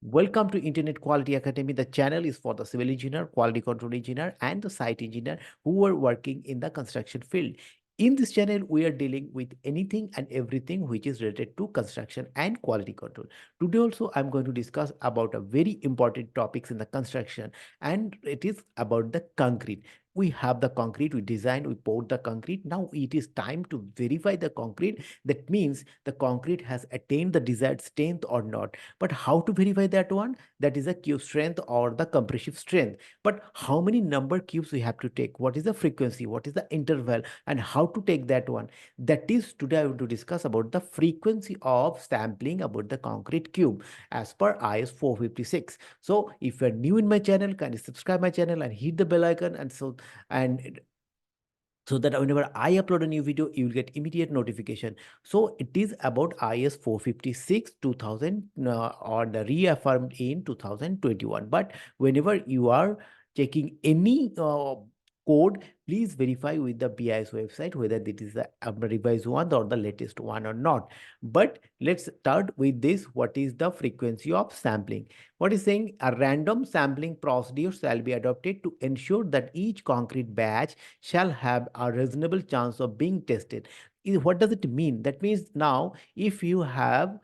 Welcome to Internet Quality Academy. The channel is for the civil engineer, quality control engineer, and the site engineer who are working in the construction field. In this channel, we are dealing with anything and everything which is related to construction and quality control. Today also, I'm going to discuss about a very important topics in the construction, and it is about the concrete. We have the concrete, we designed, we poured the concrete. Now it is time to verify the concrete. That means the concrete has attained the desired strength or not. But how to verify that one? That is the cube strength or the compressive strength. But how many number cubes we have to take? What is the frequency? What is the interval? And how to take that one? That is today I want to discuss about the frequency of sampling about the concrete cube as per IS 456. So if you're new in my channel, kindly subscribe my channel and hit the bell icon and so that whenever I upload a new video, you will get immediate notification. So it is about IS 456 2000 or the reaffirmed in 2021. But whenever you are checking any code, please verify with the BIS website whether it is the revised one or the latest one or not. But let's start with this. What is the frequency of sampling? What is saying? A random sampling procedure shall be adopted to ensure that each concrete batch shall have a reasonable chance of being tested. What does it mean? That means now if you have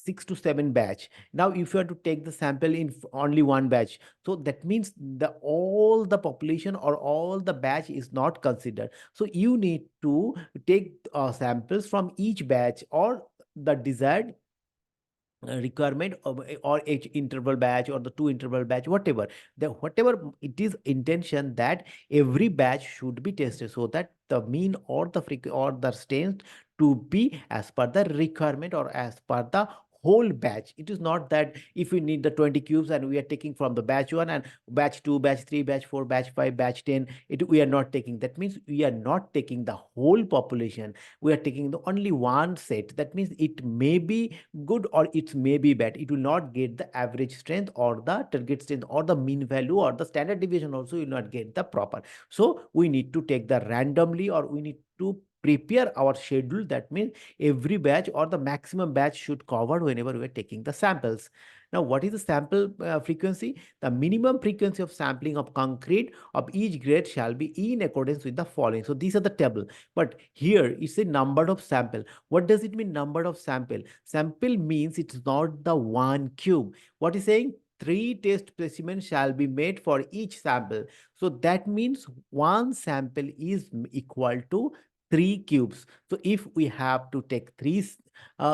6 to 7 batch, now if you are to take the sample in only one batch, so that means the all the population or all the batch is not considered. So you need to take samples from each batch or the desired requirement or each interval batch or the two interval batch, whatever the whatever it is intention that every batch should be tested so that the mean or the or the strength to be as per the requirement or as per the whole batch. It is not that if we need the 20 cubes and we are taking from the batch 1 and batch 2, batch 3, batch 4, batch 5, batch 10, it we are not taking. That means we are not taking the whole population, we are taking the only one set. That means it may be good or it may be bad. It will not get the average strength or the target strength or the mean value or the standard deviation also will not get the proper. So we need to take the randomly or we need to prepare our schedule. That means every batch or the maximum batch should cover whenever we are taking the samples. Now, what is the sample frequency? The minimum frequency of sampling of concrete of each grade shall be in accordance with the following. So these are the table. But here it's a number of sample. What does it mean, number of sample? Sample means it's not the one cube. What is saying? 3 test specimens shall be made for each sample. So that means one sample is equal to 3 cubes. So if we have to take three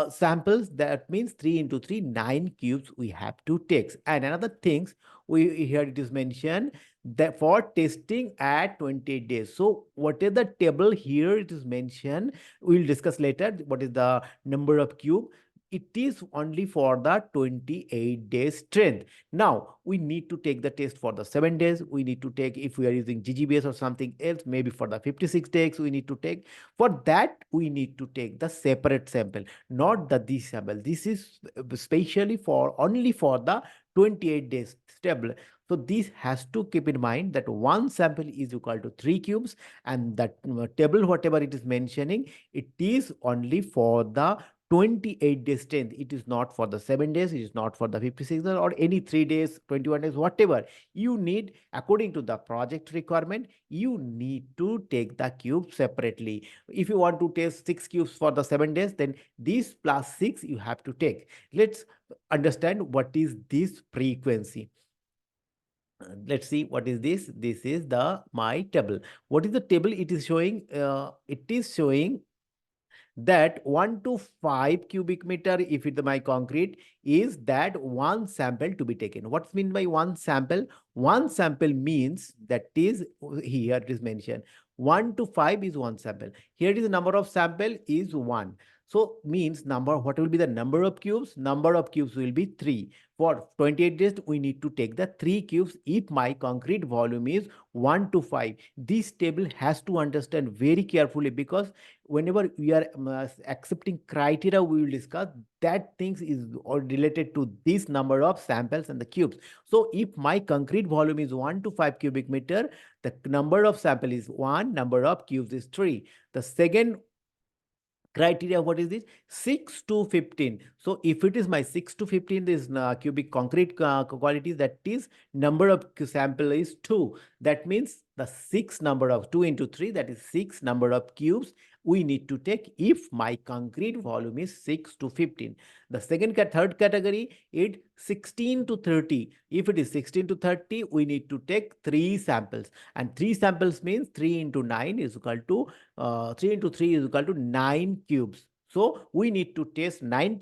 samples, that means 3 into 3, 9 cubes we have to take. And another things, we here it is mentioned that for testing at 28 days. So what is the table here? It is mentioned. We'll discuss later what is the number of cube. It is only for the 28 days strength. Now we need to take the test for the 7 days. We need to take, if we are using GGBS or something else, maybe for the 56 days we need to take. For that we need to take the separate sample, not the this sample. This is specially for only for the 28 days stable. So this has to keep in mind that one sample is equal to 3 cubes, and that table whatever it is mentioning, it is only for the 28 days strength. It is not for the 7 days, it is not for the 56 days or any 3 days, 21 days, whatever you need. According to the project requirement, you need to take the cube separately. If you want to test 6 cubes for the 7 days, then this plus 6 you have to take. Let's understand what is this frequency. Let's see what is this. This is the my table. What is the table? It is showing that 1 to 5 cubic meter, if it's my concrete, is that one sample to be taken. What's mean by one sample? One sample means that is here it is mentioned 1 to 5 is one sample. Here it is the number of sample is 1. So means number, what will be the number of cubes? Number of cubes will be 3. For 28 days, we need to take the 3 cubes if my concrete volume is 1 to 5. This table has to understand very carefully, because whenever we are accepting criteria, we will discuss that things is all related to this number of samples and the cubes. So if my concrete volume is 1 to 5 cubic meter, the number of sample is 1, number of cubes is 3. The second criteria. What is this? 6 to 15. So if it is my 6 to 15 this cubic concrete quality, that is number of sample is 2. That means the 6 number of 2 into 3, that is 6 number of cubes we need to take if my concrete volume is 6 to 15. The third category is 16 to 30. If it is 16 to 30, we need to take 3 samples, and 3 samples means 3 into 9 is equal to 3 into 3 is equal to 9 cubes. So we need to test 9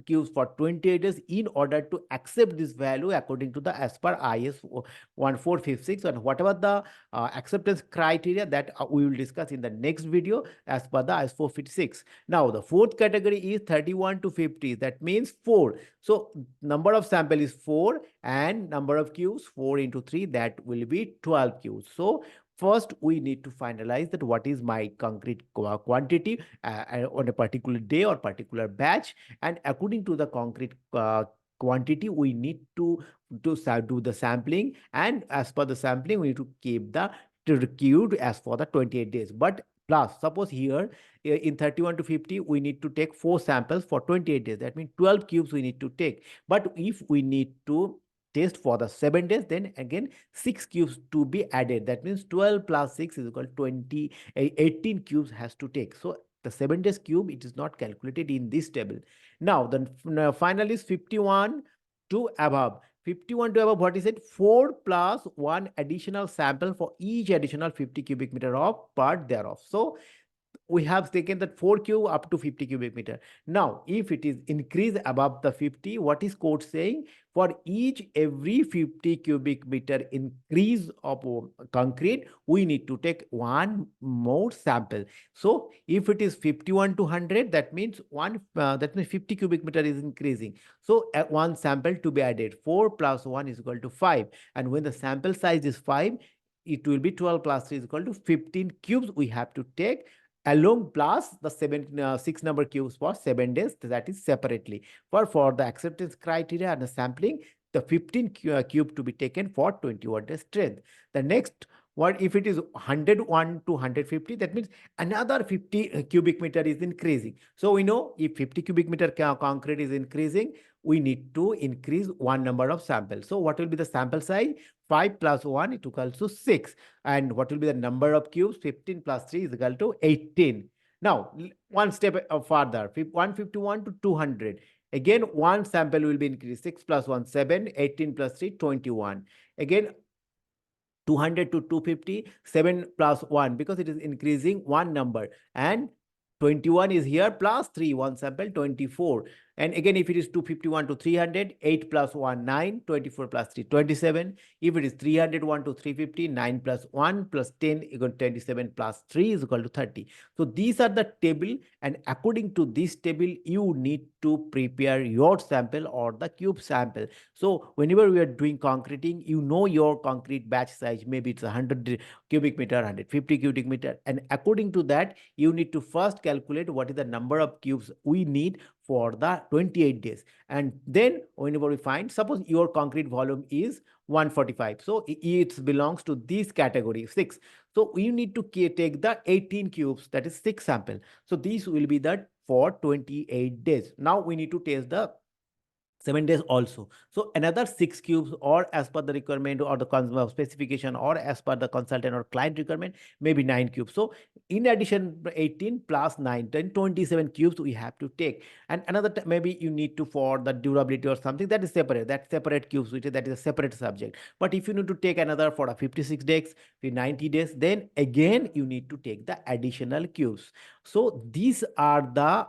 cubes for 28 days in order to accept this value according to the as per IS 1456, and whatever the acceptance criteria that we will discuss in the next video as per the IS 456. Now the fourth category is 31 to 50. That means 4. So number of sample is 4 and number of cubes 4 into 3, that will be 12 cubes. So first, we need to finalize that what is my concrete quantity on a particular day or particular batch. And according to the concrete quantity, we need to do the sampling. And as per the sampling, we need to keep the cubed as for the 28 days. But plus, suppose here in 31 to 50, we need to take 4 samples for 28 days. That means 12 cubes we need to take. But if we need to test for the 7 days, then again 6 cubes to be added. That means 12 plus 6 is equal to 20, 18 cubes has to take. So the 7 days cube, it is not calculated in this table. Now the final is 51 to above. 51 to above, what is it? 4 plus 1 additional sample for each additional 50 cubic meter of part thereof. So we have taken that 4 cube up to 50 cubic meter. Now, if it is increased above the 50, what is code saying? For each every 50 cubic meter increase of concrete, we need to take one more sample. So if it is 51 to 100, that means 50 cubic meter is increasing. So one sample to be added. 4 plus 1 is equal to 5. And when the sample size is 5, it will be 12 plus 3 is equal to 15 cubes we have to take, along plus the 6 number cubes for 7 days, that is separately. For the acceptance criteria and the sampling, the 15 cube to be taken for 21 days strength. The next, what if it is 101 to 150, that means another 50 cubic meter is increasing. So we know if 50 cubic meter concrete is increasing, we need to increase one number of samples. So what will be the sample size? 5 plus 1, it equals to 6. And what will be the number of cubes? 15 plus 3 is equal to 18. Now, one step further, 151 to 200. Again, one sample will be increased. 6 plus 1, 7. 18 plus 3, 21. Again, 200 to 250, 7 plus 1, because it is increasing one number. And 21 is here plus 3, one sample, 24. And again, if it is 251 to 300, 8 plus 1, 9, 24 plus 3, 27. If it is 301 to 350, 9 plus 1 plus 10 equal to 27 plus 3 is equal to 30. So these are the table, and according to this table, you need to prepare your sample or the cube sample. So whenever we are doing concreting, you know your concrete batch size, maybe it's 100 cubic meter, 150 cubic meter. And according to that, you need to first calculate what is the number of cubes we need for the 28 days. And then whenever we find, suppose your concrete volume is 145. So it belongs to this category 6. So you need to take the 18 cubes, that is 6 sample. So these will be that for 28 days. Now we need to test the 7 days also. So another 6 cubes, or as per the requirement or the specification, or as per the consultant or client requirement, maybe 9 cubes. So in addition, 18 plus 9, then 27 cubes we have to take. And another maybe you need to for the durability or something, that is separate. That separate cubes, that is a separate subject. But if you need to take another for a 56 days, 90 days, then again you need to take the additional cubes. So these are the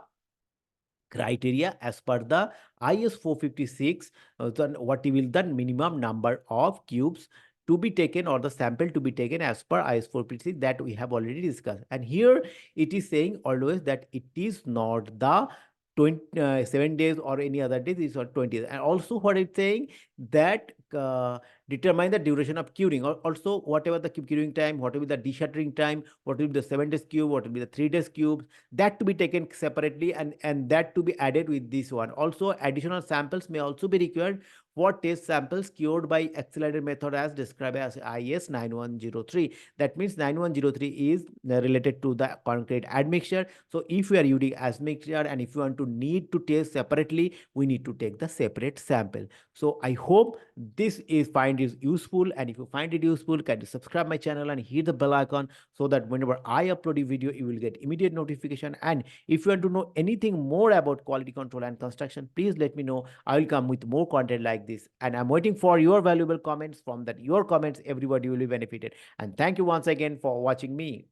criteria as per the IS 456, then what will the minimum number of cubes to be taken or the sample to be taken as per IS 456 that we have already discussed. And here it is saying always that it is not the 7 days or any other days, it's 20 days. And also what it's saying that determine the duration of curing. Also, whatever the curing time, what will be the deshuttering time, what will be the 7 days cube, what will be the 3 days cubes, that to be taken separately, and that to be added with this one. Also, additional samples may also be required for test samples cured by accelerated method as described as IS 9103. That means 9103 is related to the concrete admixture. So if we are using admixture and if you want to need to test separately, we need to take the separate sample. So I hope this is find is useful, and if you find it useful, can you subscribe my channel and hit the bell icon so that whenever I upload a video, you will get immediate notification. And if you want to know anything more about quality control and construction, please let me know. I will come with more content like this, and I'm waiting for your valuable comments. From that, your comments, everybody will be benefited. And thank you once again for watching me.